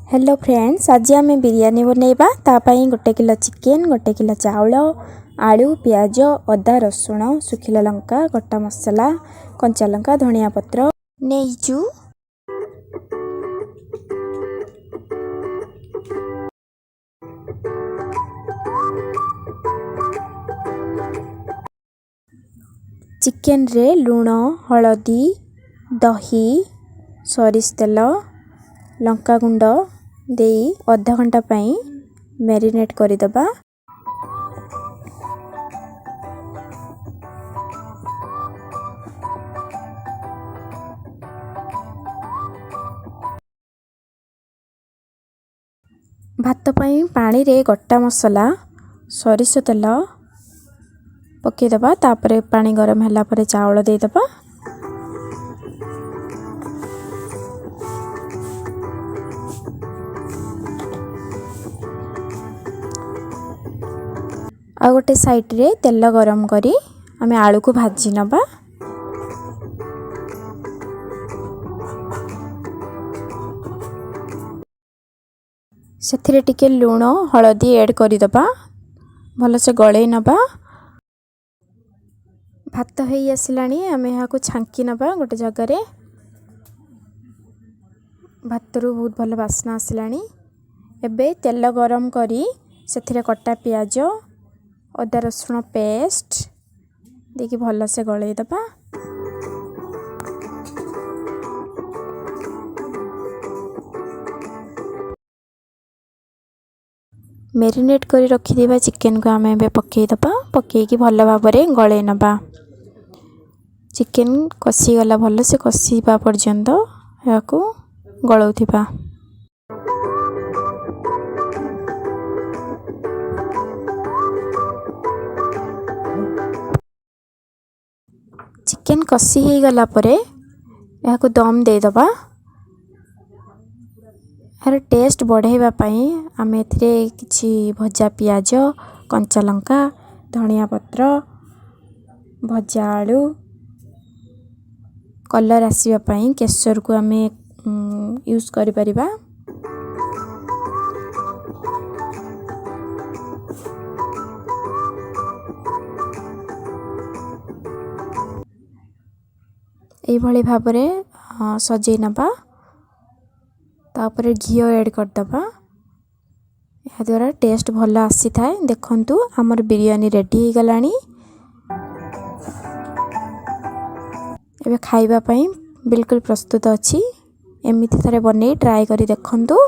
Hello friends, आज आम biryani बनैबा। तापाई 1 kilo chicken, 1 kilo चाउल, आलू, प्याज, अदा, रसुण, सुखिला लंका, गोटा मसला, कंचा लंका, धनिया पत्र नेइचु। चिकेन रे लुण, हलदी, दही, सरिष तेल, लंका गुंड दे आधा घंटा पाई मैरिनेट करदबा। भात पाई पानी रे गोटा मसला, सरिष तेल पकेदबा। तापरे पानी गरम होला परे चावल देदबा। आ गोटे साइड रे तेल गरम करी आमे आलू को भाजी नबा। सेथिरे टिके लुण हलदी ऐड करी दबा, भल से गळे नबा। भात हेई आसिलानी आमे यहाँ को छांकी नबा गोटे जगह रे। भातरू बहुत भल बास्ना आसिलानी। एबे तेल गरम करी सेथिरे कटा प्याज, अदा रसुण पेस्ट देखि भल से गळे दबा। मैरिनेट करी रखी देबा चिकेन को आमे बे पकेई दबा। पकेई की भल भाबरे गळे नबा। चिकेन कसी गला भल से कसीबा पर्यंत याको गळौथिबा। चिकेन कसी ही गला परे याको दम दे दबा। यार टेस्ट बढ़ाइबा पाई आमे एथिरे किछि भजा प्याज, कंचा लंका, धनिया पत्र, भजा आलू, कलर आसीबा पाई केसर को आमे यूज करि परिबा। एई भली भाबरे सजै नबा। तापरे घी ऐड कर दबा। या द्वारा टेस्ट भल आसी थाए। देखंतु हमर बिरयानी रेडी हो गलानी। एबे खाइबा पाई बिल्कुल प्रस्तुत अछि। एमिति थरे बनै ट्राई करी देखंतु।